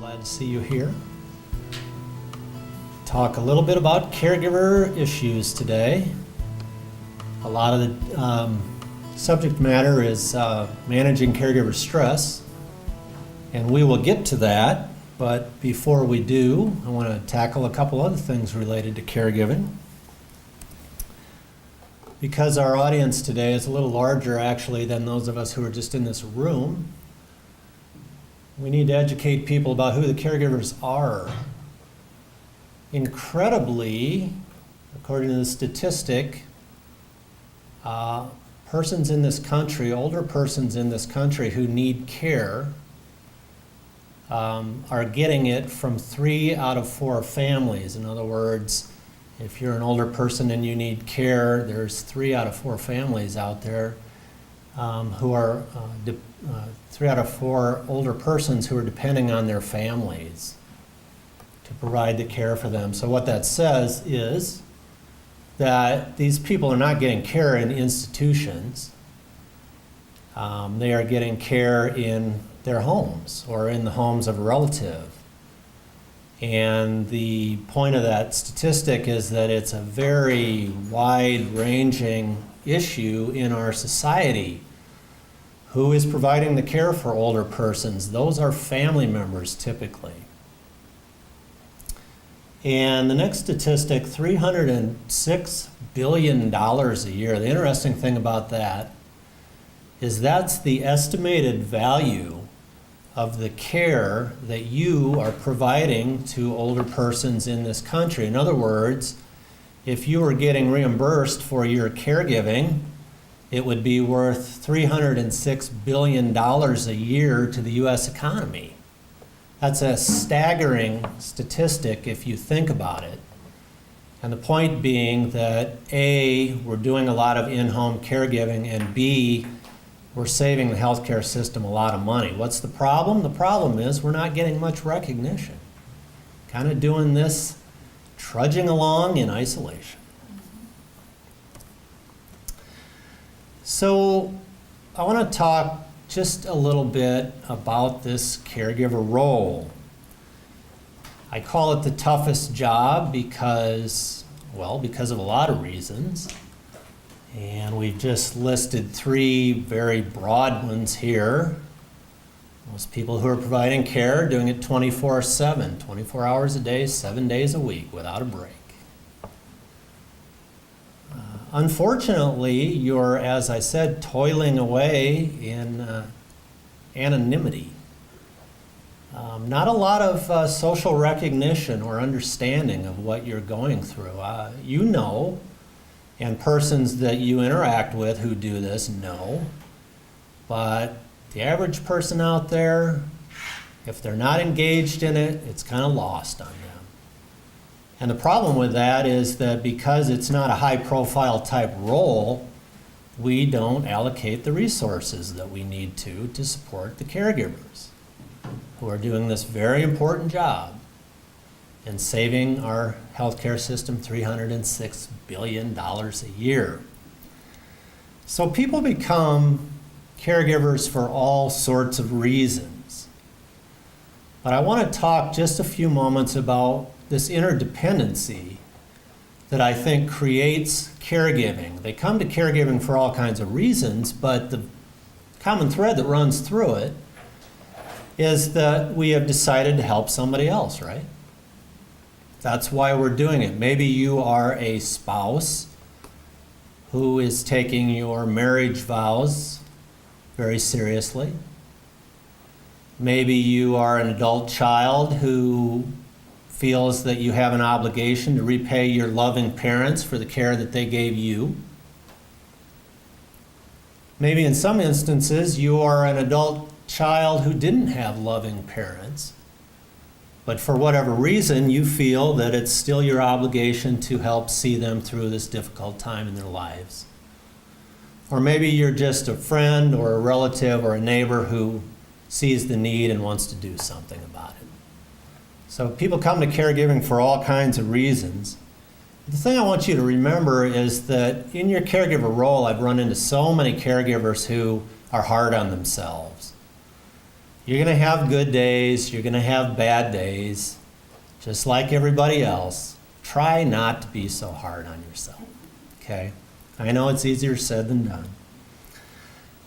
Glad to see you here. Talk a little bit about caregiver issues today. A lot of the subject matter is managing caregiver stress, and we will get to that, but before we do, I want to tackle a couple other things related to caregiving. Because our audience today is a little larger actually than those of us who are just in this room, we need to educate people about who the caregivers are. Incredibly, according to the statistic, persons in this country, older persons in this country who need care are getting it from 3 out of 4 families. In other words, if you're an older person and you need care, there's 3 out of 4 families out there who are 3 out of 4 older persons who are depending on their families to provide the care for them. So what that says is that these people are not getting care in institutions. They are getting care in their homes or in the homes of a relative. And the point of that statistic is that it's a very wide-ranging issue in our society. Who is providing the care for older persons? Those are family members typically. And the next statistic, $306 billion a year. The interesting thing about that is that's the estimated value of the care that you are providing to older persons in this country. In other words, if you were getting reimbursed for your caregiving, it would be worth $306 billion a year to the U.S. economy. That's a staggering statistic if you think about it. And the point being that A, we're doing a lot of in-home caregiving, and B, we're saving the healthcare system a lot of money. What's the problem? The problem is we're not getting much recognition. Kind of doing this, trudging along in isolation. So I want to talk just a little bit about this caregiver role. I call it the toughest job because of a lot of reasons. And we've just listed 3 very broad ones here. Most people who are providing care are doing it 24/7, 24 hours a day, 7 days a week without a break. Unfortunately, you're, as I said, toiling away in anonymity. Not a lot of social recognition or understanding of what you're going through. You know, and persons that you interact with who do this know, but the average person out there, if they're not engaged in it, it's kind of lost on them. And the problem with that is that because it's not a high-profile type role, we don't allocate the resources that we need to support the caregivers who are doing this very important job and saving our healthcare system $306 billion a year. So people become caregivers for all sorts of reasons. But I want to talk just a few moments about this interdependency that I think creates caregiving. They come to caregiving for all kinds of reasons, but the common thread that runs through it is that we have decided to help somebody else, right? That's why we're doing it. Maybe you are a spouse who is taking your marriage vows very seriously. Maybe you are an adult child who feels that you have an obligation to repay your loving parents for the care that they gave you. Maybe in some instances you are an adult child who didn't have loving parents, but for whatever reason, you feel that it's still your obligation to help see them through this difficult time in their lives. Or maybe you're just a friend or a relative or a neighbor who sees the need and wants to do something about it. So people come to caregiving for all kinds of reasons. The thing I want you to remember is that in your caregiver role, I've run into so many caregivers who are hard on themselves. You're going to have good days, you're going to have bad days, just like everybody else. Try not to be so hard on yourself, okay? I know it's easier said than done.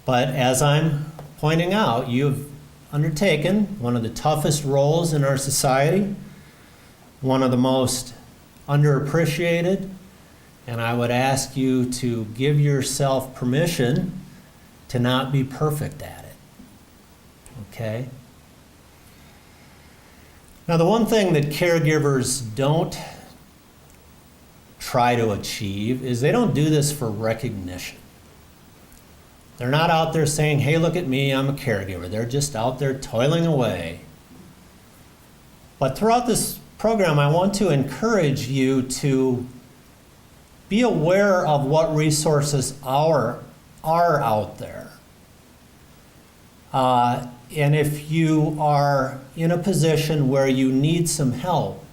But as I'm pointing out, you've undertaken one of the toughest roles in our society, one of the most underappreciated, and I would ask you to give yourself permission to not be perfect at it, okay? Now, the one thing that caregivers don't try to achieve is they don't do this for recognition. They're not out there saying, hey, look at me, I'm a caregiver. They're just out there toiling away. But throughout this program, I want to encourage you to be aware of what resources are out there. And if you are in a position where you need some help,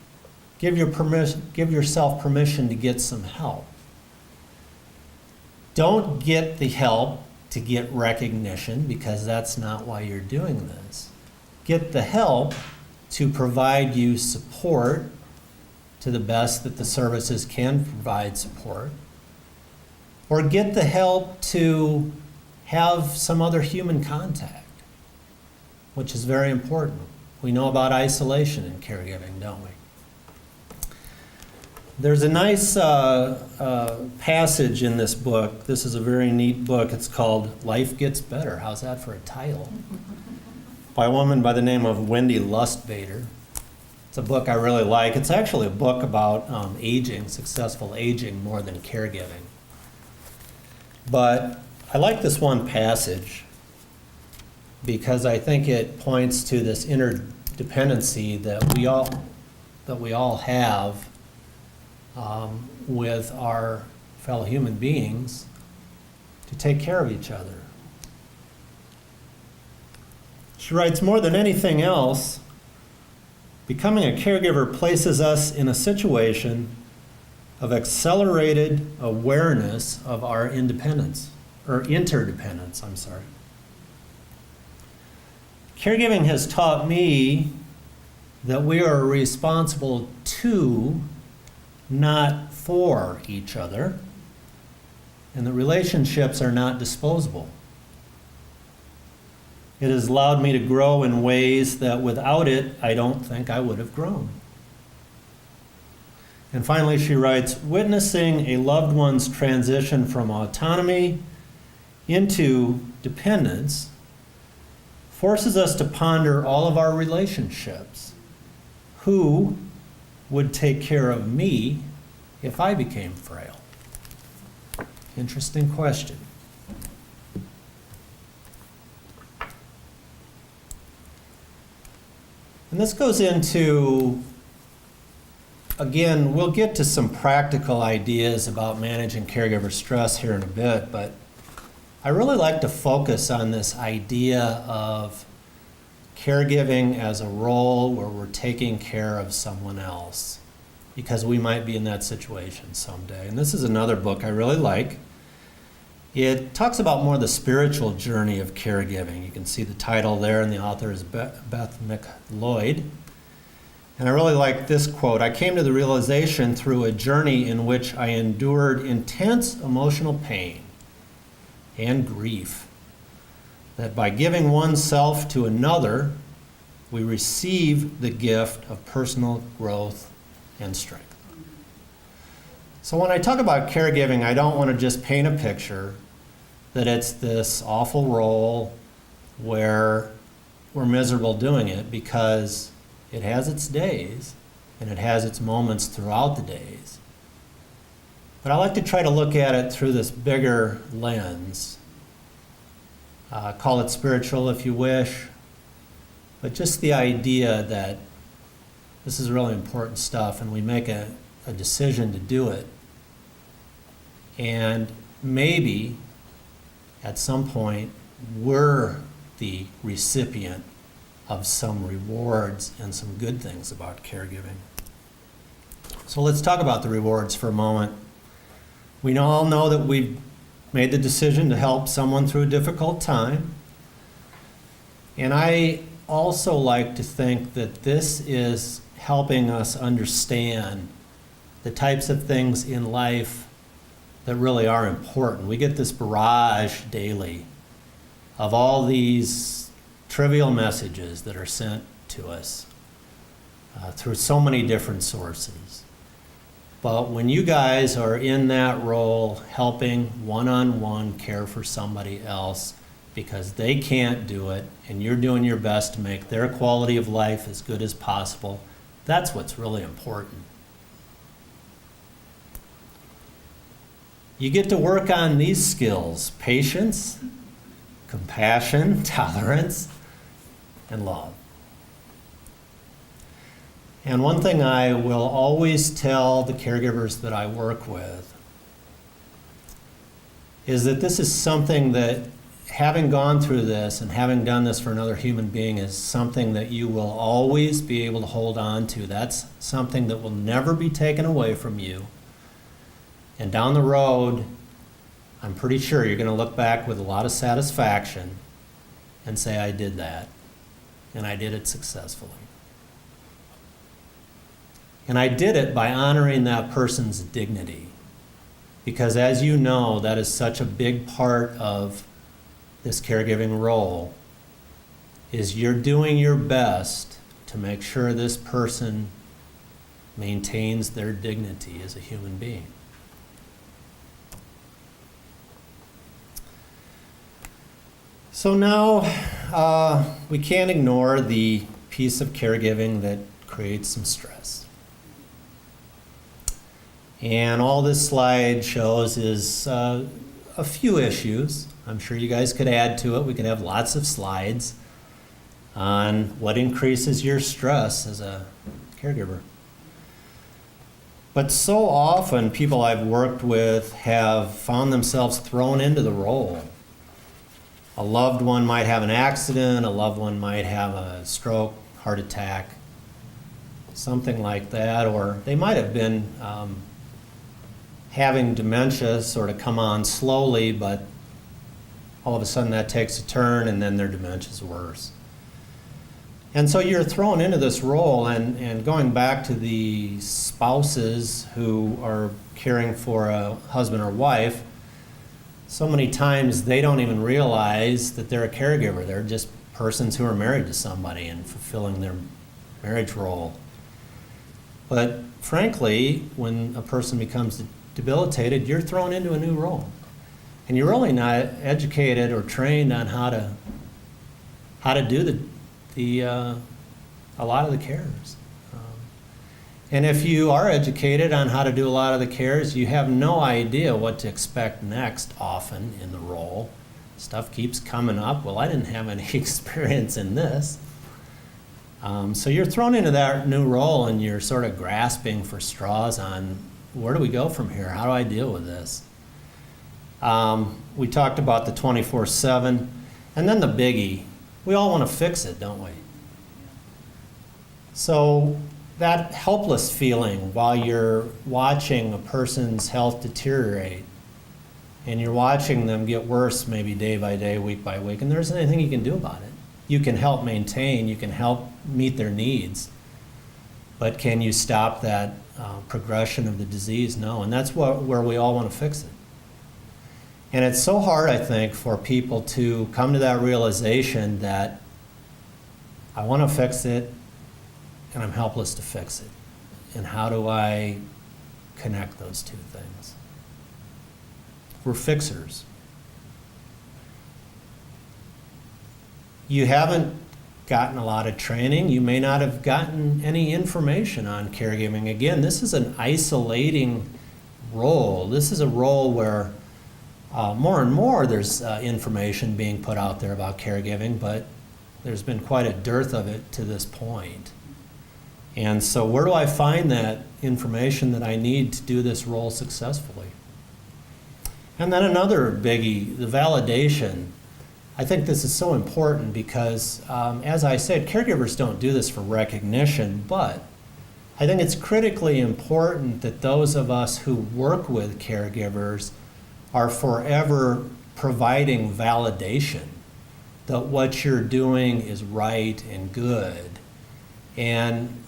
give yourself permission to get some help. Don't get the help to get recognition, because that's not why you're doing this. Get the help to provide you support to the best that the services can provide support, or get the help to have some other human contact, which is very important. We know about isolation in caregiving, don't we? There's a nice passage in this book. This is a very neat book. It's called Life Gets Better. How's that for a title? By a woman by the name of Wendy Lustbader. It's a book I really like. It's actually a book about aging, successful aging, more than caregiving. But I like this one passage because I think it points to this interdependency that we all have with our fellow human beings to take care of each other. She writes, more than anything else, becoming a caregiver places us in a situation of accelerated awareness of our interdependence. Caregiving has taught me that we are responsible to, not for each other, and the relationships are not disposable. It has allowed me to grow in ways that without it, I don't think I would have grown. And finally, she writes, witnessing a loved one's transition from autonomy into dependence forces us to ponder all of our relationships. Who would take care of me if I became frail? Interesting question. And this goes into, again, we'll get to some practical ideas about managing caregiver stress here in a bit, but I really like to focus on this idea of caregiving as a role where we're taking care of someone else, because we might be in that situation someday. And this is another book I really like. It talks about more the spiritual journey of caregiving. You can see the title there, and the author is Beth McLeod. And I really like this quote. I came to the realization through a journey in which I endured intense emotional pain and grief that by giving oneself to another, we receive the gift of personal growth and strength. So when I talk about caregiving, I don't want to just paint a picture that it's this awful role where we're miserable doing it, because it has its days and it has its moments throughout the days. But I like to try to look at it through this bigger lens. Call it spiritual if you wish, but just the idea that this is really important stuff and we make a decision to do it. And maybe at some point we're the recipient of some rewards and some good things about caregiving. So let's talk about the rewards for a moment. We all know that we've made the decision to help someone through a difficult time. And I also like to think that this is helping us understand the types of things in life that really are important. We get this barrage daily of all these trivial messages that are sent to us through so many different sources. But when you guys are in that role, helping one-on-one care for somebody else because they can't do it, and you're doing your best to make their quality of life as good as possible, that's what's really important. You get to work on these skills: patience, compassion, tolerance, and love. And one thing I will always tell the caregivers that I work with is that this is something that, having gone through this and having done this for another human being, is something that you will always be able to hold on to. That's something that will never be taken away from you. And down the road, I'm pretty sure you're going to look back with a lot of satisfaction and say, I did that, and I did it successfully. And I did it by honoring that person's dignity. Because as you know, that is such a big part of this caregiving role, is you're doing your best to make sure this person maintains their dignity as a human being. So now we can't ignore the piece of caregiving that creates some stress. And all this slide shows is a few issues. I'm sure you guys could add to it. We could have lots of slides on what increases your stress as a caregiver. But so often people I've worked with have found themselves thrown into the role. A loved one might have an accident, a loved one might have a stroke, heart attack, something like that, or they might have been having dementia sort of come on slowly, but all of a sudden that takes a turn and then their dementia's worse. And so you're thrown into this role, and going back to the spouses who are caring for a husband or wife, so many times they don't even realize that they're a caregiver. They're just persons who are married to somebody and fulfilling their marriage role. But frankly, when a person becomes debilitated, you're thrown into a new role. And you're really not educated or trained on how to do a lot of the cares. And if you are educated on how to do a lot of the cares, you have no idea what to expect next often in the role. Stuff keeps coming up. Well, I didn't have any experience in this. So you're thrown into that new role and you're sort of grasping for straws on where do we go from here? How do I deal with this? We talked about the 24/7, and then the biggie. We all want to fix it, don't we? So that helpless feeling while you're watching a person's health deteriorate, and you're watching them get worse maybe day by day, week by week, and there isn't anything you can do about it. You can help maintain, you can help meet their needs, but can you stop that progression of the disease? No, and that's where we all want to fix it. And it's so hard, I think, for people to come to that realization that I want to fix it and I'm helpless to fix it. And how do I connect those two things? We're fixers. You haven't gotten a lot of training. You may not have gotten any information on caregiving. Again, this is an isolating role. This is a role where more and more there's information being put out there about caregiving, but there's been quite a dearth of it to this point. And so where do I find that information that I need to do this role successfully? And then another biggie, the validation. I think this is so important because, as I said, caregivers don't do this for recognition, but I think it's critically important that those of us who work with caregivers are forever providing validation that what you're doing is right and good. And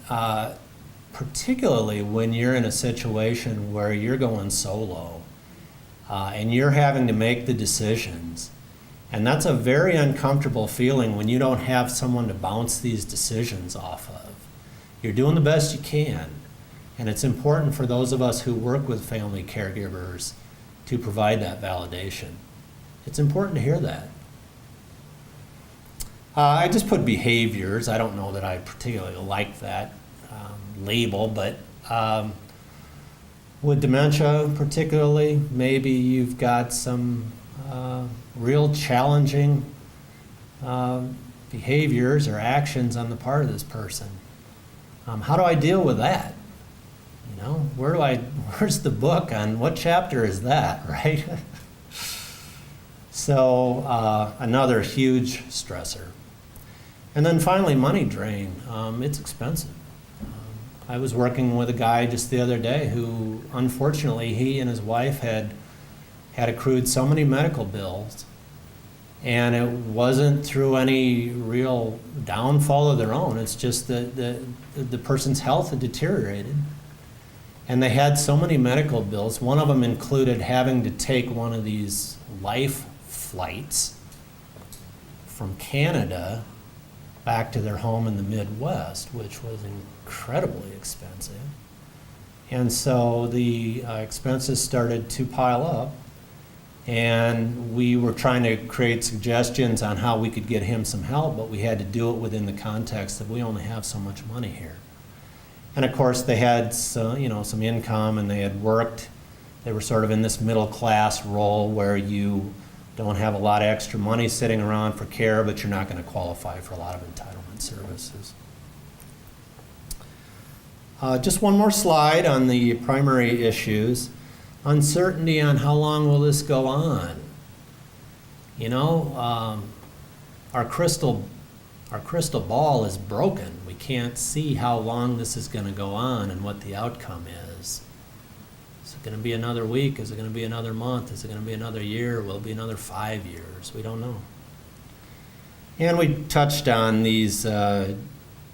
particularly when you're in a situation where you're going solo and you're having to make the decisions. And that's a very uncomfortable feeling when you don't have someone to bounce these decisions off of. You're doing the best you can. And it's important for those of us who work with family caregivers to provide that validation. It's important to hear that. I just put behaviors. I don't know that I particularly like that label, but with dementia particularly, maybe you've got some real challenging behaviors or actions on the part of this person. How do I deal with that? You know, where's the book on what chapter is that, right? So another huge stressor. And then finally, money drain. It's expensive. I was working with a guy just the other day who, unfortunately, he and his wife had accrued so many medical bills, and it wasn't through any real downfall of their own. It's just that the person's health had deteriorated, and they had so many medical bills. One of them included having to take one of these life flights from Canada back to their home in the Midwest, which was incredibly expensive. And so the expenses started to pile up, and we were trying to create suggestions on how we could get him some help, but we had to do it within the context that we only have so much money here. And of course they had some income, and they had worked. They were sort of in this middle class role where you don't have a lot of extra money sitting around for care, but you're not going to qualify for a lot of entitlement services. Just one more slide on the primary issues. Uncertainty on how long will this go on. You know, our crystal ball is broken. We can't see how long this is going to go on and what the outcome is. Is it going to be another week? Is it going to be another month? Is it going to be another year? Will it be another 5 years? We don't know. And we touched on these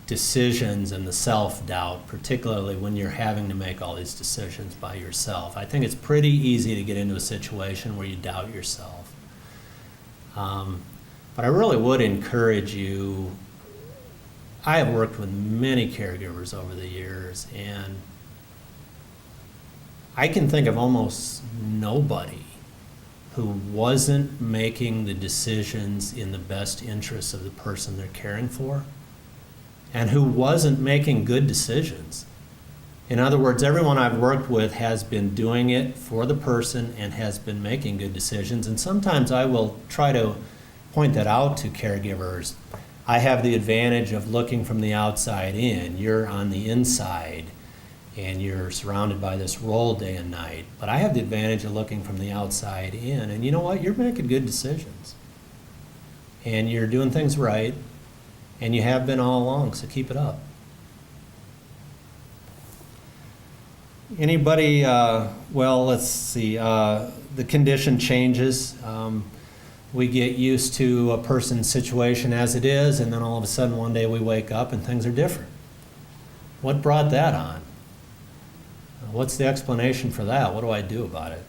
decisions and the self-doubt, particularly when you're having to make all these decisions by yourself. I think it's pretty easy to get into a situation where you doubt yourself. But I really would encourage you. I have worked with many caregivers over the years, and I can think of almost nobody who wasn't making the decisions in the best interests of the person they're caring for, and who wasn't making good decisions. In other words, everyone I've worked with has been doing it for the person and has been making good decisions. And sometimes I will try to point that out to caregivers. I have the advantage of looking from the outside in. You're on the inside, and you're surrounded by this role day and night. But I have the advantage of looking from the outside in. And you know what? You're making good decisions. And you're doing things right. And you have been all along, so keep it up. Anybody, well, let's see, the condition changes. We get used to a person's situation as it is, and then all of a sudden one day we wake up and things are different. What brought that on? What's the explanation for that? What do I do about it?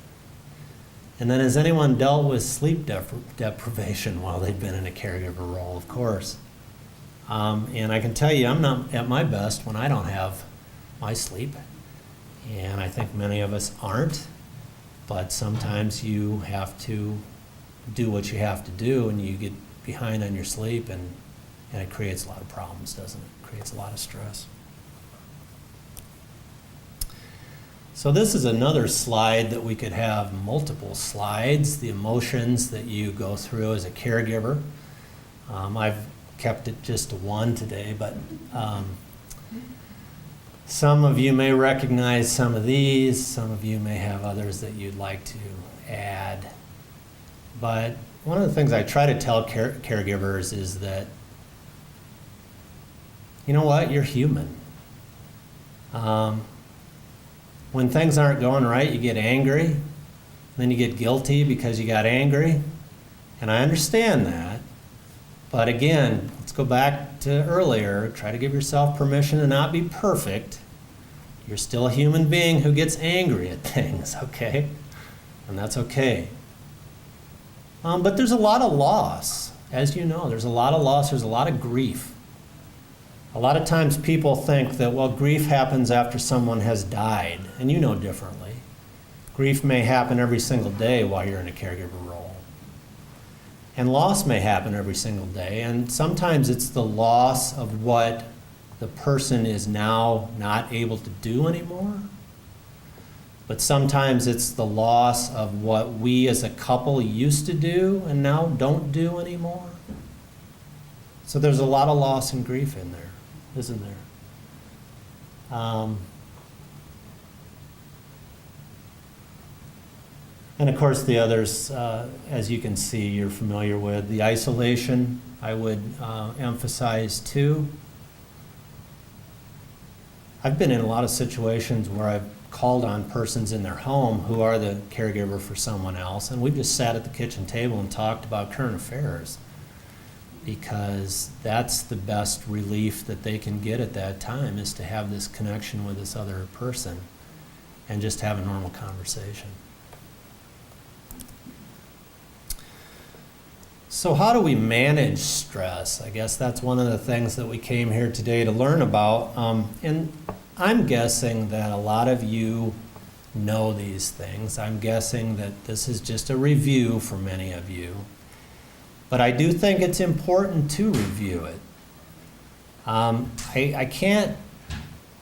And then has anyone dealt with sleep deprivation while they've been in a caregiver role? Of course. And I can tell you I'm not at my best when I don't have my sleep. And I think many of us aren't. But sometimes you have to do what you have to do, and you get behind on your sleep, and it creates a lot of problems, doesn't it? It creates a lot of stress. So this is another slide that we could have multiple slides, the emotions that you go through as a caregiver. I've kept it just to one today, but some of you may recognize some of these. Some of you may have others that you'd like to add. But one of the things I try to tell caregivers is that, you know what, you're human. When things aren't going right, you get angry, then you get guilty because you got angry, and I understand that. But again, let's go back to earlier. Try to give yourself permission to not be perfect. You're still a human being who gets angry at things, okay? And that's okay. But there's a lot of loss. As you know, there's a lot of loss, there's a lot of grief. A lot of times people think that, well, grief happens after someone has died, and you know differently. Grief may happen every single day while you're in a caregiver role. And loss may happen every single day, and sometimes it's the loss of what the person is now not able to do anymore. But sometimes it's the loss of what we as a couple used to do and now don't do anymore. So there's a lot of loss and grief in there, isn't there? And of course the others, as you can see, you're familiar with. The isolation, I would emphasize too. I've been in a lot of situations where I've called on persons in their home who are the caregiver for someone else, and we've just sat at the kitchen table and talked about current affairs, because that's the best relief that they can get at that time, is to have this connection with this other person and just have a normal conversation. So how do we manage stress? I guess that's one of the things that we came here today to learn about. And I'm guessing that a lot of you know these things. I'm guessing that this is just a review for many of you. But I do think it's important to review it. I can't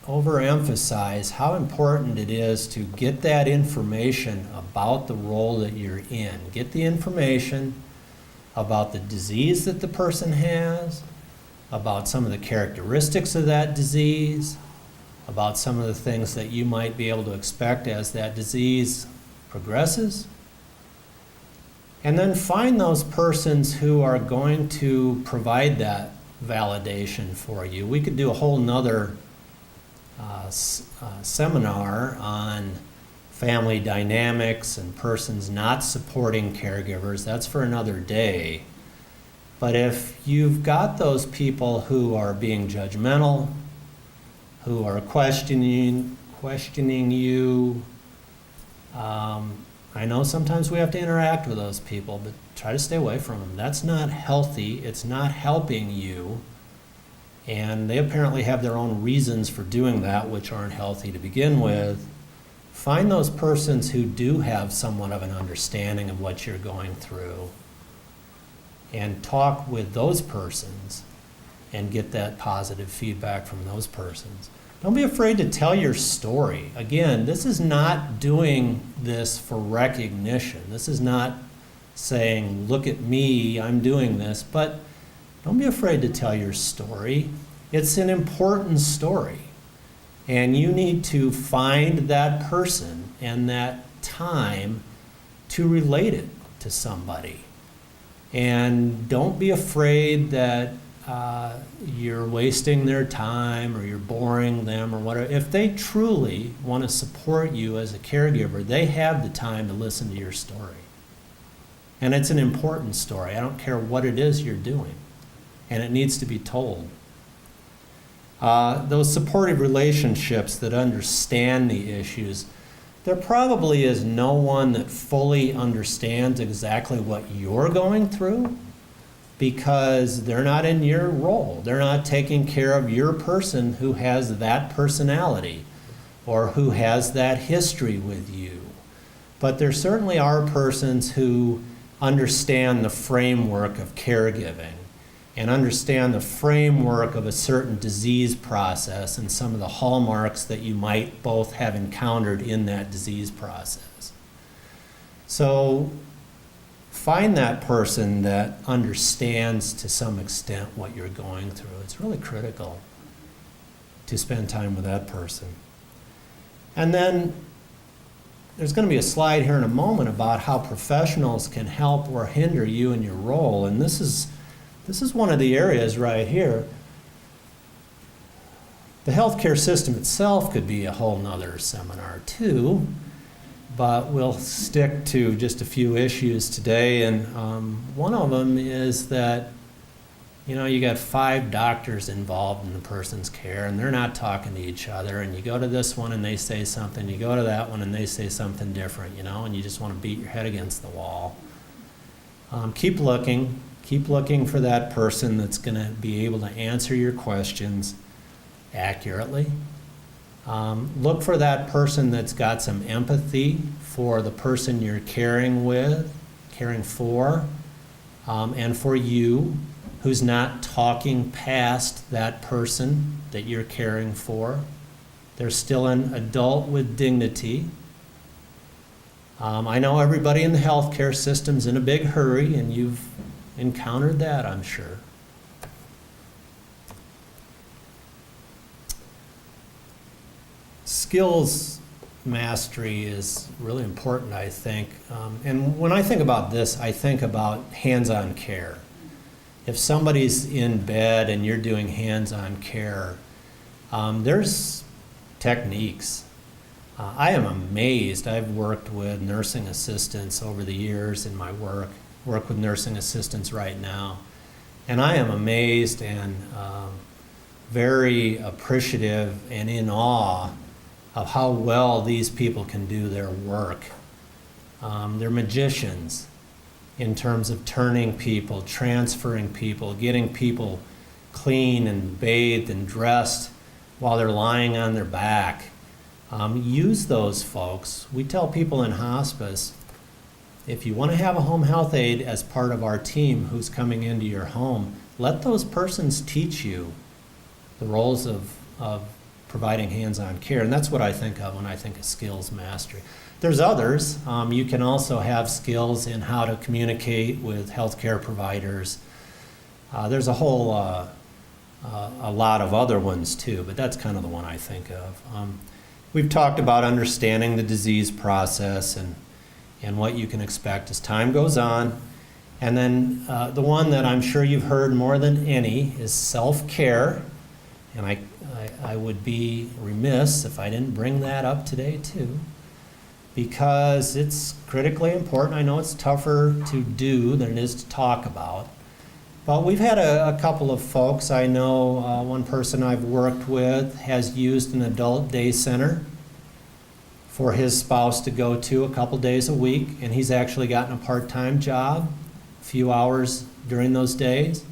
overemphasize how important it is to get that information about the role that you're in. Get the information about the disease that the person has, about some of the characteristics of that disease, about some of the things that you might be able to expect as that disease progresses. And then find those persons who are going to provide that validation for you. We could do a whole nother seminar on family dynamics and persons not supporting caregivers. That's for another day. But if you've got those people who are being judgmental, who are questioning you, I know sometimes we have to interact with those people, but try to stay away from them. That's not healthy. It's not helping you. And they apparently have their own reasons for doing that, which aren't healthy to begin with. Find those persons who do have somewhat of an understanding of what you're going through and talk with those persons and get that positive feedback from those persons. Don't be afraid to tell your story. Again, this is not doing this for recognition. This is not saying, look at me, I'm doing this, but don't be afraid to tell your story. It's an important story. And you need to find that person and that time to relate it to somebody. And don't be afraid that you're wasting their time or you're boring them or whatever. If they truly want to support you as a caregiver, they have the time to listen to your story. And it's an important story. I don't care what it is you're doing. And it needs to be told. Those supportive relationships that understand the issues, there probably is no one that fully understands exactly what you're going through, because they're not in your role. They're not taking care of your person who has that personality or who has that history with you. But there certainly are persons who understand the framework of caregiving and understand the framework of a certain disease process and some of the hallmarks that you might both have encountered in that disease process. So find that person that understands to some extent what you're going through. It's really critical to spend time with that person. And then there's going to be a slide here in a moment about how professionals can help or hinder you in your role. And this is one of the areas right here. The healthcare system itself could be a whole nother seminar too, but we'll stick to just a few issues today. And one of them is that You know, you got 5 doctors involved in the person's care, and they're not talking to each other, and you go to this one and they say something, you go to that one and they say something different, you know, and you just want to beat your head against the wall. Keep looking for that person that's going to be able to answer your questions accurately. Look for that person that's got some empathy for the person you're caring for, and for you, who's not talking past that person that you're caring for. They're still an adult with dignity. I know everybody in the healthcare system's in a big hurry, and you've encountered that, I'm sure. Skills mastery is really important, I think. And when I think about this, I think about hands-on care. If somebody's in bed and you're doing hands-on care, there's techniques. I am amazed. I've worked with nursing assistants over the years in my work with nursing assistants right now. And I am amazed and very appreciative and in awe of how well these people can do their work. They're magicians in terms of turning people, transferring people, getting people clean and bathed and dressed while they're lying on their back. Use those folks. We tell people in hospice, if you want to have a home health aide as part of our team who's coming into your home, let those persons teach you the roles of providing hands-on care. And that's what I think of when I think of skills mastery. There's others. You can also have skills in how to communicate with healthcare providers. There's a whole a lot of other ones too, but that's kind of the one I think of. We've talked about understanding the disease process and what you can expect as time goes on. And then the one that I'm sure you've heard more than any is self-care. And I would be remiss if I didn't bring that up today too, because it's critically important. I know it's tougher to do than it is to talk about. But we've had a couple of folks. I know one person I've worked with has used an adult day center for his spouse to go to a couple days a week, and he's actually gotten a part-time job, a few hours during those days.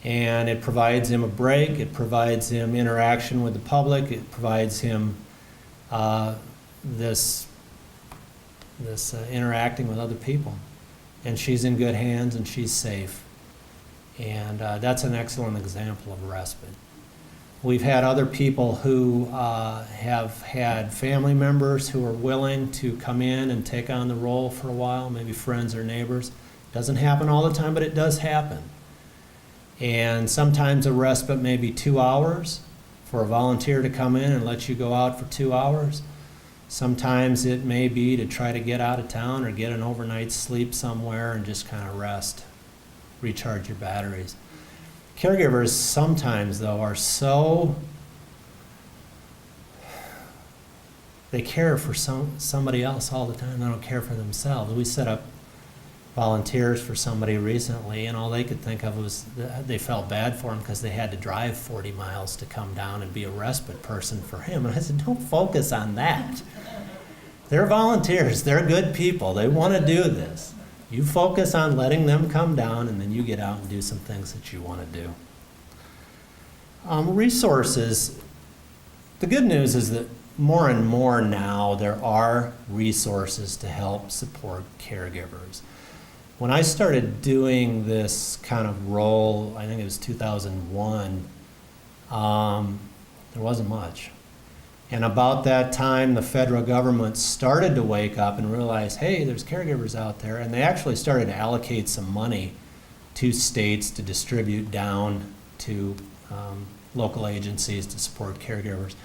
And it provides him a break, it provides him interaction with the public, it provides him this interacting with other people. And she's in good hands and she's safe. And that's an excellent example of respite. We've had other people who have had family members who are willing to come in and take on the role for a while, maybe friends or neighbors. Doesn't happen all the time, but it does happen. And sometimes a respite may be 2 hours for a volunteer to come in and let you go out for 2 hours. Sometimes it may be to try to get out of town or get an overnight sleep somewhere and just kind of rest, recharge your batteries. Caregivers sometimes, though, are so, they care for somebody else all the time. They don't care for themselves. We set up volunteers for somebody recently, and all they could think of was they felt bad for him because they had to drive 40 miles to come down and be a respite person for him. And I said, don't focus on that. They're volunteers. They're good people. They want to do this. You focus on letting them come down, and then you get out and do some things that you want to do. Resources. The good news is that more and more now there are resources to help support caregivers. When I started doing this kind of role, I think it was 2001, there wasn't much. And about that time, the federal government started to wake up and realize, hey, there's caregivers out there. And they actually started to allocate some money to states to distribute down to local agencies to support caregivers.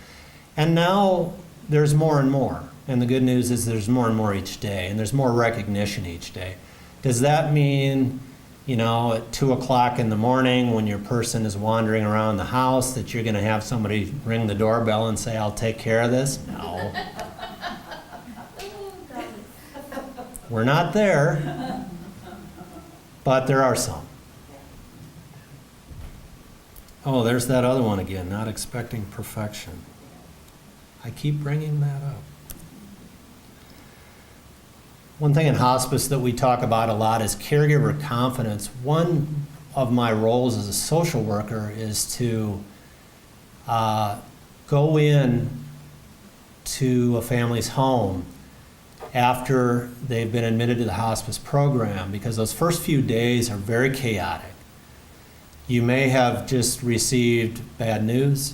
And now there's more and more. And the good news is there's more and more each day, and there's more recognition each day. Does that mean, you know, at 2 o'clock in the morning when your person is wandering around the house that you're going to have somebody ring the doorbell and say, I'll take care of this? No. We're not there, but there are some. Oh, there's that other one again, not expecting perfection. I keep bringing that up. One thing in hospice that we talk about a lot is caregiver confidence. One of my roles as a social worker is to go in to a family's home after they've been admitted to the hospice program, because those first few days are very chaotic. You may have just received bad news.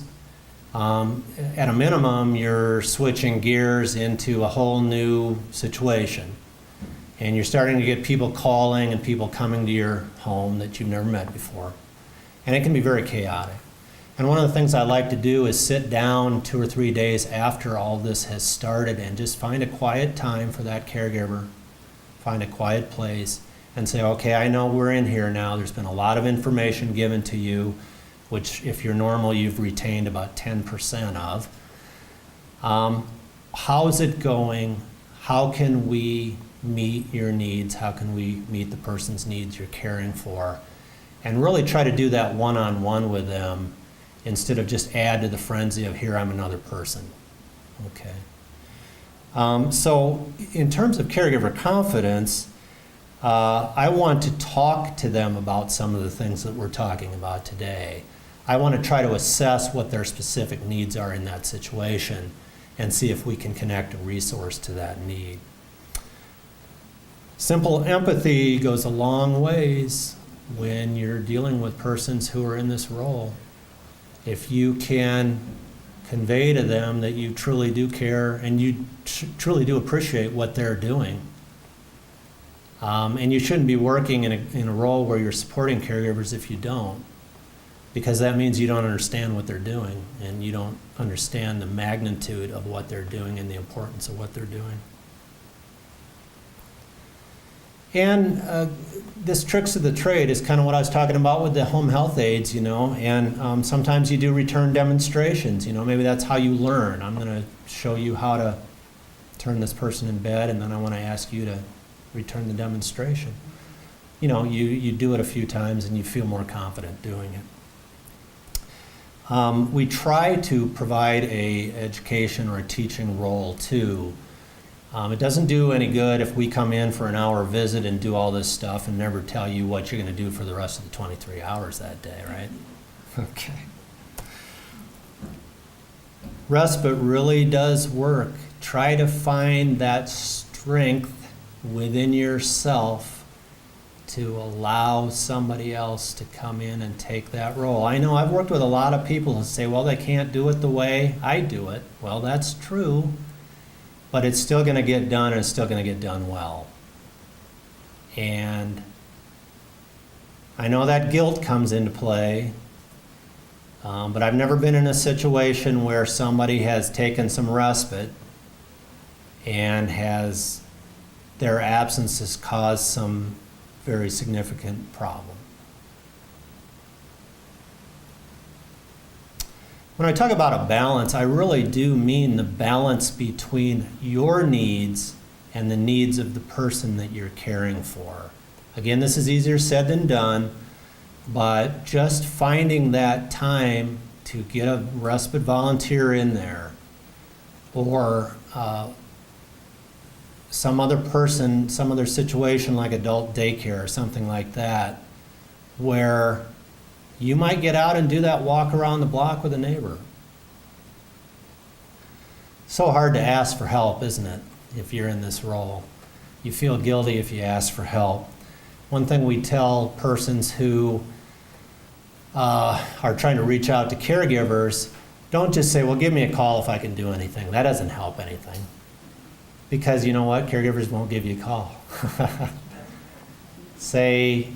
At a minimum, you're switching gears into a whole new situation. And you're starting to get people calling and people coming to your home that you've never met before. And it can be very chaotic. And one of the things I like to do is sit down 2 or 3 days after all this has started and just find a quiet time for that caregiver, find a quiet place, and say, okay, I know we're in here now. There's been a lot of information given to you, which if you're normal, you've retained about 10% of. How's it going? How can we meet your needs? How can we meet the person's needs you're caring for? And really try to do that one-on-one with them instead of just add to the frenzy of, here, I'm another person. Okay. So in terms of caregiver confidence, I want to talk to them about some of the things that we're talking about today. I want to try to assess what their specific needs are in that situation and see if we can connect a resource to that need. Simple empathy goes a long ways when you're dealing with persons who are in this role. If you can convey to them that you truly do care and you truly do appreciate what they're doing. And you shouldn't be working in a role where you're supporting caregivers if you don't, because that means you don't understand what they're doing and you don't understand the magnitude of what they're doing and the importance of what they're doing. And this tricks of the trade is kind of what I was talking about with the home health aides, and sometimes you do return demonstrations, maybe that's how you learn. I'm going to show you how to turn this person in bed, and then I want to ask you to return the demonstration. You do it a few times and you feel more confident doing it. We try to provide a education or a teaching role too. It doesn't do any good if we come in for an hour visit and do all this stuff and never tell you what you're going to do for the rest of the 23 hours that day, right? Okay. Respite really does work. Try to find that strength within yourself to allow somebody else to come in and take that role. I know I've worked with a lot of people who say, well, they can't do it the way I do it. Well, that's true. But it's still going to get done, and it's still going to get done well. And I know that guilt comes into play, but I've never been in a situation where somebody has taken some respite and their absence has caused some very significant problem. When I talk about a balance, I really do mean the balance between your needs and the needs of the person that you're caring for. Again, this is easier said than done, but just finding that time to get a respite volunteer in there, or some other person, some other situation like adult daycare or something like that, where you might get out and do that walk around the block with a neighbor. So hard to ask for help, isn't it, if you're in this role? You feel guilty if you ask for help. One thing we tell persons who are trying to reach out to caregivers, don't just say, well, give me a call if I can do anything. That doesn't help anything. Because you know what? Caregivers won't give you a call. Say,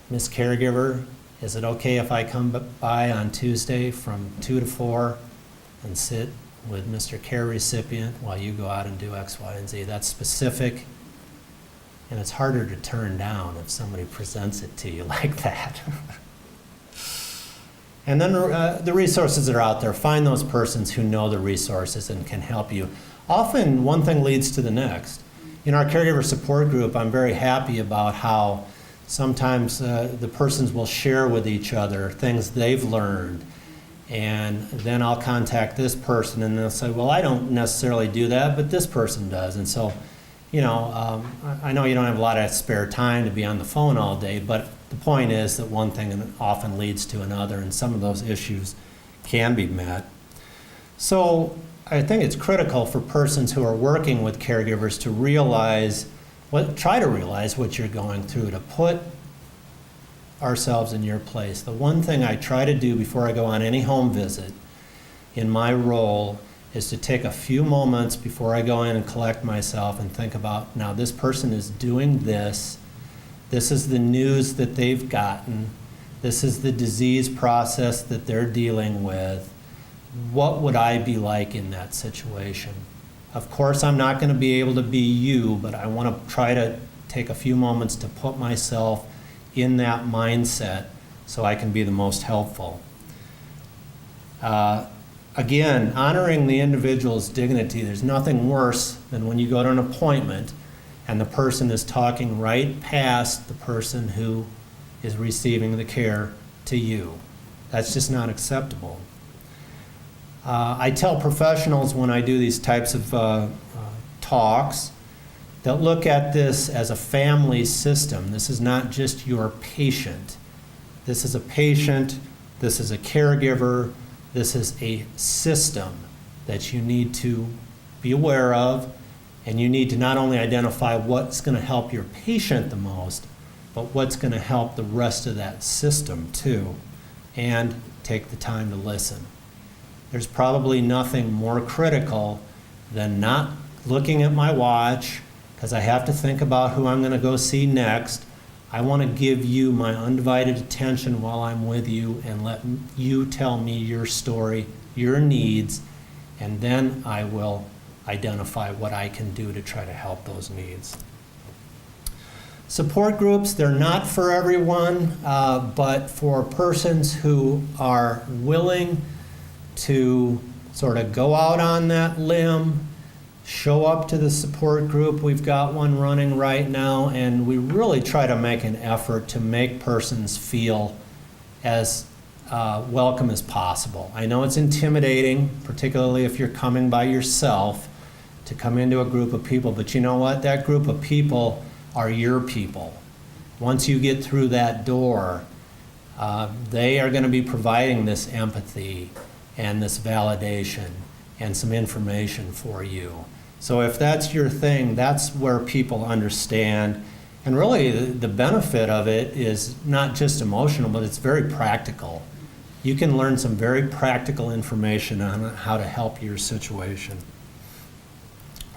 Miss Caregiver, is it okay if I come by on Tuesday from 2 to 4 and sit with Mr. Care Recipient while you go out and do X, Y, and Z? That's specific, and it's harder to turn down if somebody presents it to you like that. And then the resources that are out there, find those persons who know the resources and can help you. Often one thing leads to the next. In our caregiver support group, I'm very happy about how Sometimes the persons will share with each other things they've learned, and then I'll contact this person and they'll say, well, I don't necessarily do that, but this person does. And so, I know you don't have a lot of spare time to be on the phone all day, but the point is that one thing often leads to another, and some of those issues can be met. So I think it's critical for persons who are working with caregivers to try to realize what you're going through, to put ourselves in your place. The one thing I try to do before I go on any home visit in my role is to take a few moments before I go in and collect myself and think about, now this person is doing this. This is the news that they've gotten. This is the disease process that they're dealing with. What would I be like in that situation? Of course, I'm not going to be able to be you, but I want to try to take a few moments to put myself in that mindset so I can be the most helpful. Again, honoring the individual's dignity. There's nothing worse than when you go to an appointment and the person is talking right past the person who is receiving the care to you. That's just not acceptable. I tell professionals when I do these types of talks that look at this as a family system. This is not just your patient. This is a patient, this is a caregiver, this is a system that you need to be aware of, and you need to not only identify what's going to help your patient the most, but what's going to help the rest of that system too, and take the time to listen. There's probably nothing more critical than not looking at my watch because I have to think about who I'm going to go see next. I want to give you my undivided attention while I'm with you and let you tell me your story, your needs, and then I will identify what I can do to try to help those needs. Support groups, they're not for everyone, but for persons who are willing to sort of go out on that limb, show up to the support group. We've got one running right now, and we really try to make an effort to make persons feel as welcome as possible. I know it's intimidating, particularly if you're coming by yourself, to come into a group of people, but you know what? That group of people are your people. Once you get through that door, they are going to be providing this empathy and this validation and some information for you. So if that's your thing, that's where people understand. And really the benefit of it is not just emotional, but it's very practical. You can learn some very practical information on how to help your situation.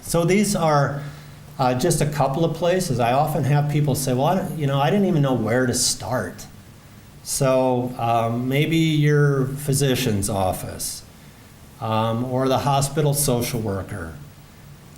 So these are just a couple of places. I often have people say, well, I didn't even know where to start. So maybe your physician's office or the hospital social worker.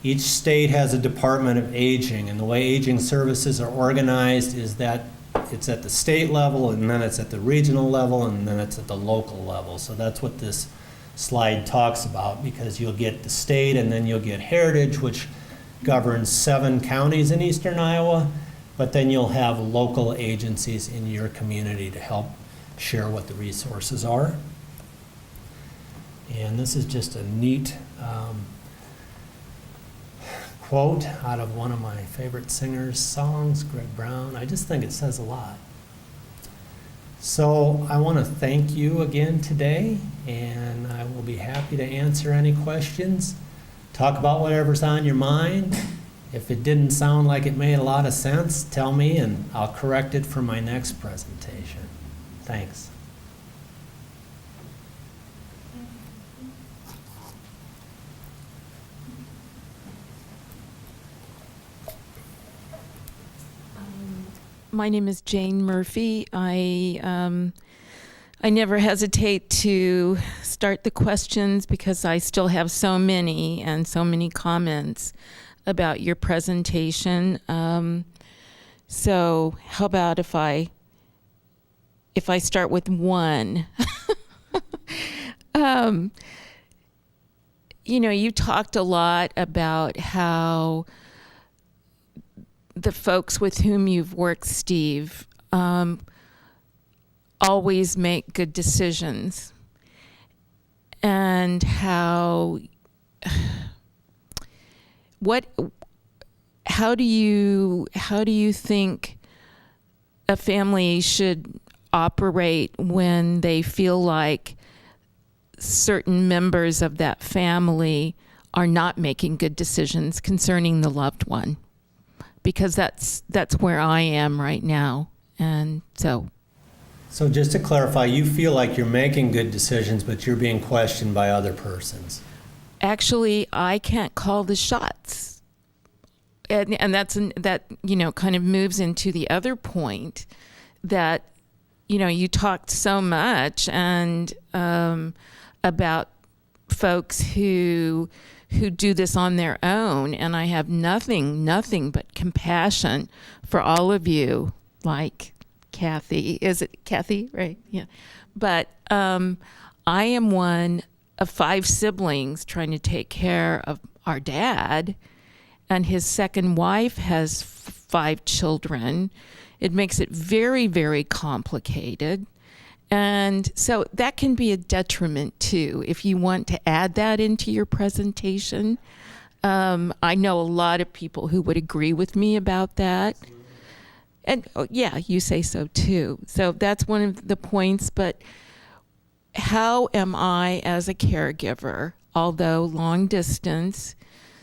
Each state has a Department of Aging, and the way aging services are organized is that it's at the state level, and then it's at the regional level, and then it's at the local level. So that's what this slide talks about, because you'll get the state, and then you'll get Heritage, which governs 7 counties in eastern Iowa, but then you'll have local agencies in your community to help share what the resources are. And this is just a neat quote out of one of my favorite singers' songs, Greg Brown. I just think it says a lot. So I want to thank you again today, and I will be happy to answer any questions. Talk about whatever's on your mind. If it didn't sound like it made a lot of sense, tell me and I'll correct it for my next presentation. Thanks. My name is Jane Murphy. I never hesitate to start the questions because I still have so many and so many comments about your presentation. So how about if I start with one? You talked a lot about how the folks with whom you've worked, Steve, always make good decisions, and how do you think a family should operate when they feel like certain members of that family are not making good decisions concerning the loved one? Because that's where I am right now. And so just to clarify, you feel like you're making good decisions, but you're being questioned by other persons. actually I can't call the shots. And that kind of moves into the other point that, you talked so much and about folks who do this on their own, and I have nothing but compassion for all of you, like Kathy. Is it Kathy? Right? Yeah. But I am one of 5 siblings trying to take care of our dad, and his second wife has 5 children. It makes it very, very complicated. And so that can be a detriment too, if you want to add that into your presentation. I know a lot of people who would agree with me about that. And yeah, you say so too. So that's one of the points. But how am I, as a caregiver, although long distance,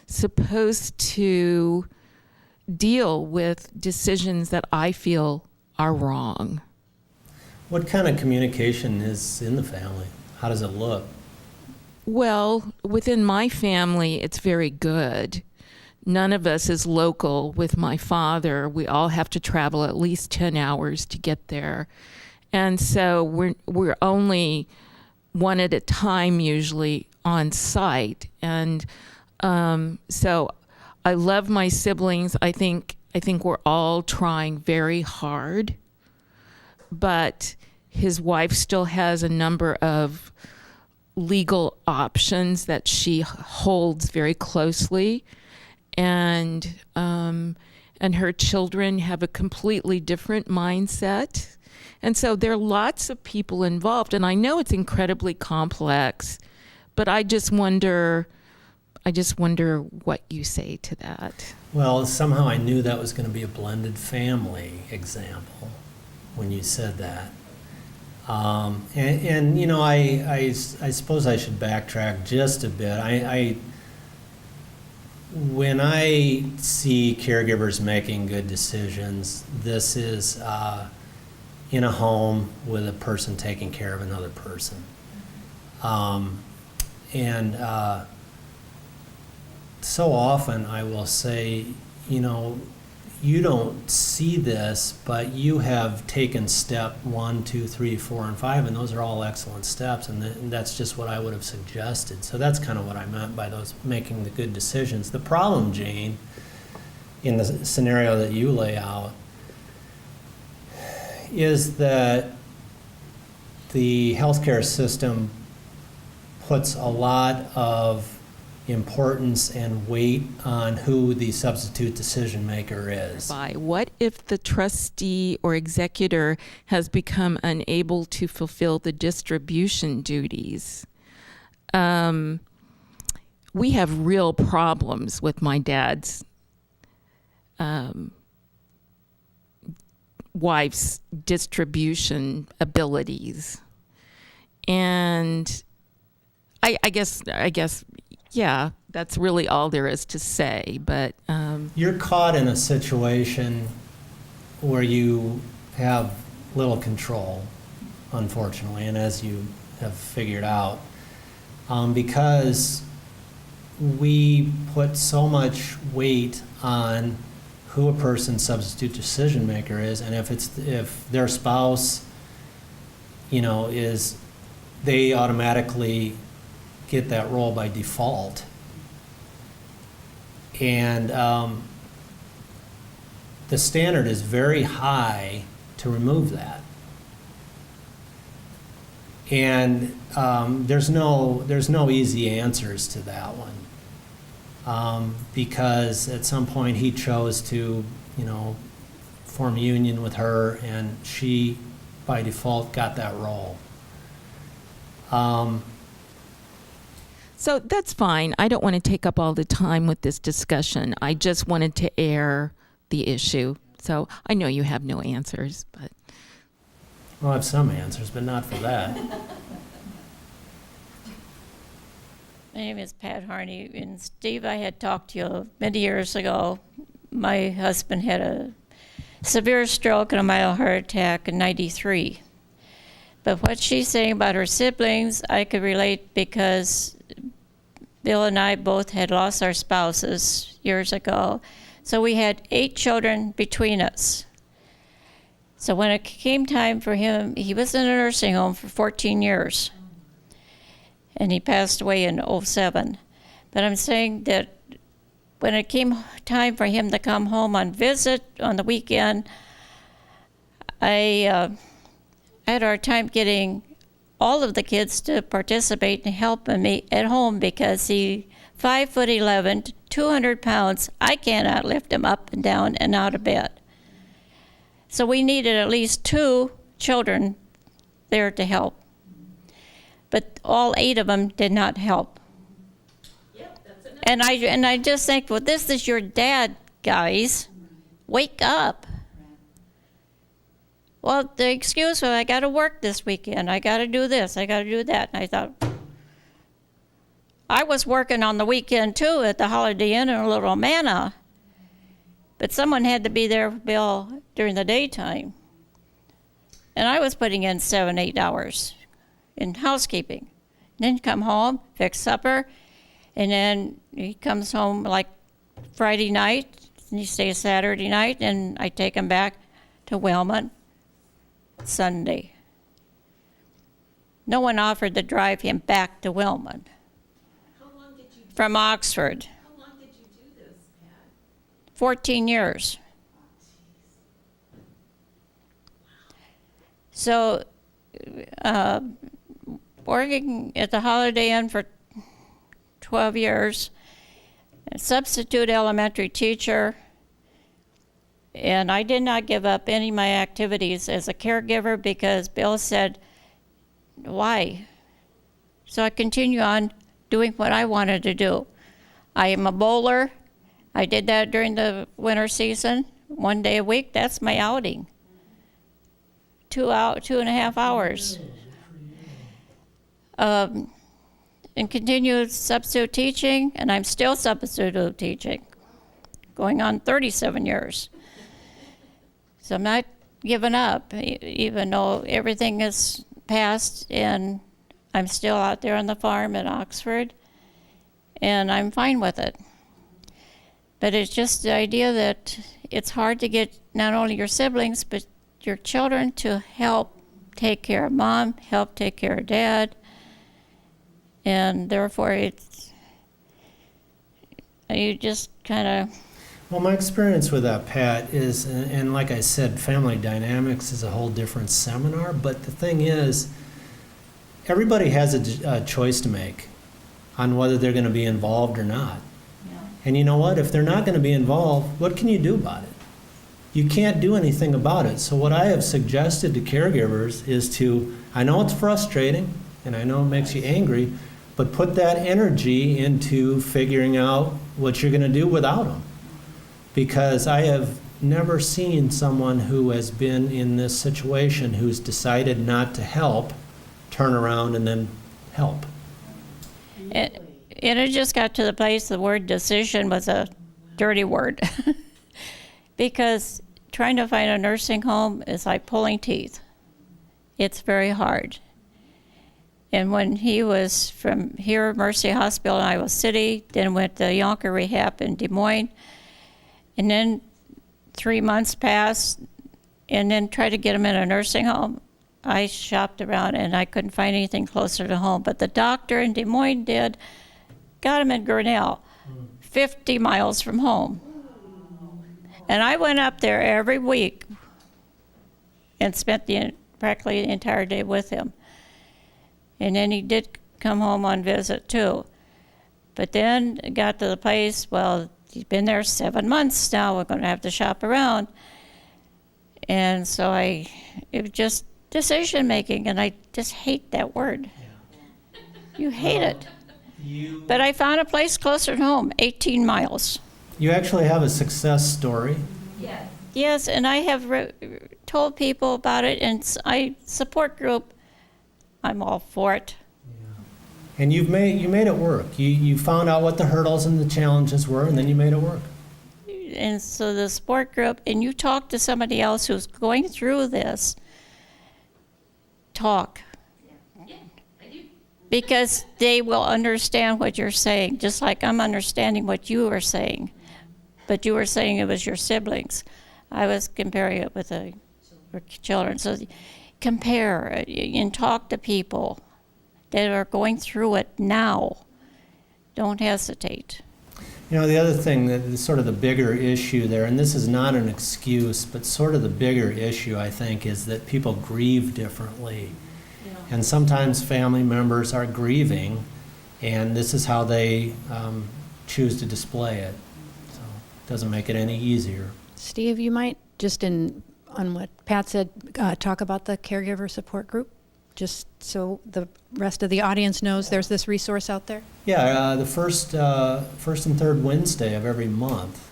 supposed to deal with decisions that I feel are wrong? What kind of communication is in the family? How does it look? Well, within my family, it's very good. None of us is local with my father. We all have to travel at least 10 hours to get there. And so we're only one at a time usually on site. And so I love my siblings. I think we're all trying very hard. But his wife still has a number of legal options that she holds very closely, and her children have a completely different mindset. And so there are lots of people involved, and I know it's incredibly complex, but I just wonder what you say to that. Well, somehow I knew that was going to be a blended family example when you said that. I suppose I should backtrack just a bit. When I see caregivers making good decisions, this is in a home with a person taking care of another person. So often I will say, you don't see this, but you have taken step 1, 2, 3, 4, and 5, and those are all excellent steps, and that's just what I would have suggested. So that's kind of what I meant by those making the good decisions. The problem, Jane, in the scenario that you lay out, is that the healthcare system puts a lot of importance and weight on who the substitute decision maker is. What if the trustee or executor has become unable to fulfill the distribution duties? We have real problems with my dad's wife's distribution abilities. And I guess yeah, that's really all there is to say. But you're caught in a situation where you have little control, unfortunately, and as you have figured out, because we put so much weight on who a person's substitute decision maker is, and if their spouse, is, they automatically get that role by default. And the standard is very high to remove that. And there's no easy answers to that one. Because at some point he chose to form a union with her, and she, by default, got that role. So that's fine. I don't want to take up all the time with this discussion. I just wanted to air the issue. So I know you have no answers, but. Well, I have some answers, but not for that. My name is Pat Harney, and Steve, I had talked to you many years ago. My husband had a severe stroke and a mild heart attack in '93. But what she's saying about her siblings, I could relate because Bill and I both had lost our spouses years ago. So we had 8 children between us. So when it came time for him, he was in a nursing home for 14 years. And he passed away in '07. But I'm saying that when it came time for him to come home on visit on the weekend, I had a hard time getting all of the kids to participate and help me at home because he 5'11", 200 pounds. I cannot lift him up and down and out of bed. So we needed at least 2 children there to help. But all 8 of them did not help. And I just think, well, this is your dad, guys. Wake up. Well, the excuse was, I got to work this weekend. I got to do this. I got to do that. And I thought, I was working on the weekend, too, at the Holiday Inn in Little Manna. But someone had to be there, Bill, during the daytime. And I was putting in 7, 8 hours in housekeeping. Then come home, fix supper, and then he comes home like Friday night, and he stays Saturday night, and I take him back to Wellman Sunday. No one offered to drive him back to Wellman. How long did you From Oxford. How long did you do this, Pat? 14 years. So, working at the Holiday Inn for 12 years, a substitute elementary teacher, and I did not give up any of my activities as a caregiver because Bill said, why? So I continue on doing what I wanted to do. I am a bowler. I did that during the winter season. 1 day a week, that's my outing. 2.5 hours. And continued substitute teaching, and I'm still substitute teaching, going on 37 years. So I'm not giving up, even though everything is past, and I'm still out there on the farm in Oxford, and I'm fine with it. But it's just the idea that it's hard to get not only your siblings, but your children to help take care of mom, help take care of dad, and therefore you just kind of. Well, my experience with that, Pat, is, and like I said, family dynamics is a whole different seminar, but the thing is, everybody has a choice to make on whether they're going to be involved or not. Yeah. And you know what? If they're not going to be involved, what can you do about it? You can't do anything about it. So what I have suggested to caregivers is to, I know it's frustrating, and I know it makes you angry, but put that energy into figuring out what you're going to do without them. Because I have never seen someone who has been in this situation who's decided not to help, turn around and then help. And it just got to the place the word decision was a dirty word. Because trying to find a nursing home is like pulling teeth. It's very hard. And when he was from here, Mercy Hospital in Iowa City, then went to Yonker Rehab in Des Moines, and then 3 months passed, and then tried to get him in a nursing home. I shopped around and I couldn't find anything closer to home, but the doctor in Des Moines got him in Grinnell, 50 miles from home. And I went up there every week and spent practically the entire day with him. And then he did come home on visit too. But then it got to the place, well, He's been there 7 months now. We're going to have to shop around. And so it was just decision making, and I just hate that word. You hate it. But I found a place closer to home, 18 miles. You actually have a success story. Yes, and I have told people about it, and support group, I'm all for it. And you made it work. You found out what the hurdles and the challenges were, and then you made it work. And so the support group, and you talk to somebody else who's going through this, talk. Because they will understand what you're saying, just like I'm understanding what you are saying. But you were saying it was your siblings. I was comparing it with the children. So compare and talk to people that are going through it now. Don't hesitate. You know, the other thing, that sort of the bigger issue there, and this is not an excuse, but sort of the bigger issue, I think, is that people grieve differently. And sometimes family members are grieving, and this is how they choose to display it. So it doesn't make it any easier. Steve, you might just on what Pat said, talk about the caregiver support group, just so the rest of the audience knows there's this resource out there. Yeah, the first and third Wednesday of every month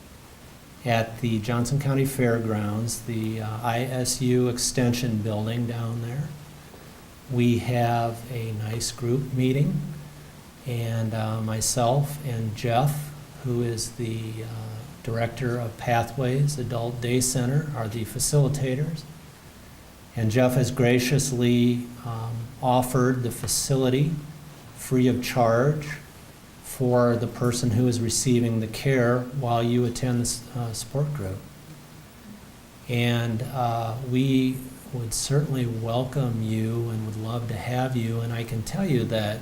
at the Johnson County Fairgrounds, the ISU Extension building down there. We have a nice group meeting, and myself and Jeff, who is the director of Pathways Adult Day Center, are the facilitators. And Jeff has graciously offered the facility free of charge for the person who is receiving the care while you attend the support group. And we would certainly welcome you and would love to have you. And I can tell you that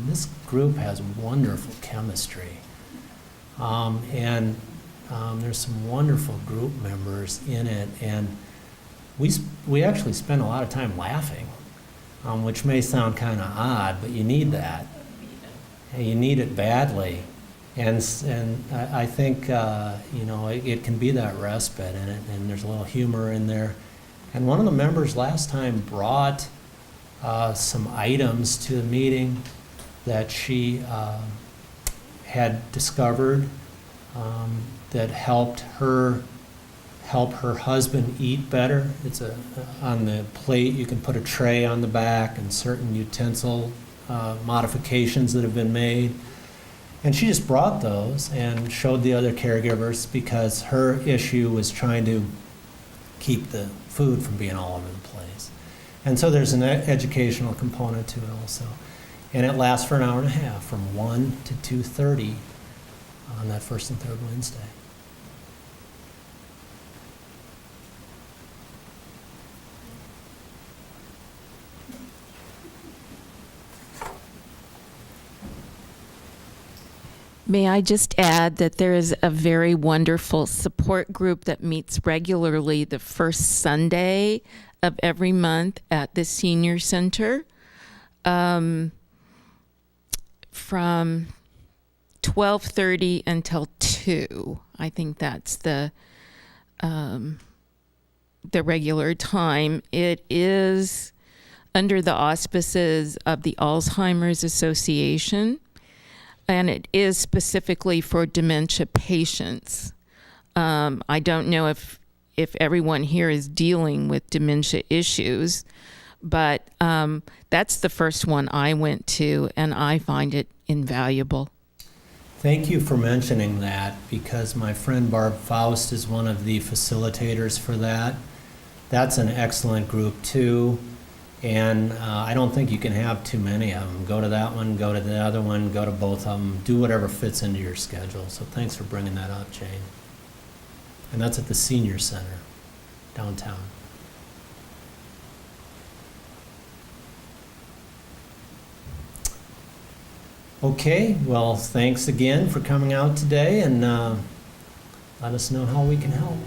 this group has wonderful chemistry. And there's some wonderful group members in it. And we actually spend a lot of time laughing, which may sound kind of odd, but you need that. And you need it badly. And I think, it can be that respite in it, and there's a little humor in there. And one of the members last time brought some items to the meeting that she had discovered that helped her help her husband eat better. It's on the plate, you can put a tray on the back and certain utensil modifications that have been made. And she just brought those and showed the other caregivers because her issue was trying to keep the food from being all over the place. And so there's an educational component to it also. And it lasts for an hour and a half, from 1 to 2:30 on that first and third Wednesday. May I just add that there is a very wonderful support group that meets regularly the first Sunday of every month at the Senior Center from 12:30 until 2. I think that's the regular time. It is under the auspices of the Alzheimer's Association. And it is specifically for dementia patients. I don't know if everyone here is dealing with dementia issues, but that's the first one I went to, and I find it invaluable. Thank you for mentioning that, because my friend Barb Faust is one of the facilitators for that. That's an excellent group too. And I don't think you can have too many of them. Go to that one, go to the other one, go to both of them. Do whatever fits into your schedule. So thanks for bringing that up, Jane. And that's at the Senior Center, downtown. Okay, well, thanks again for coming out today, and let us know how we can help.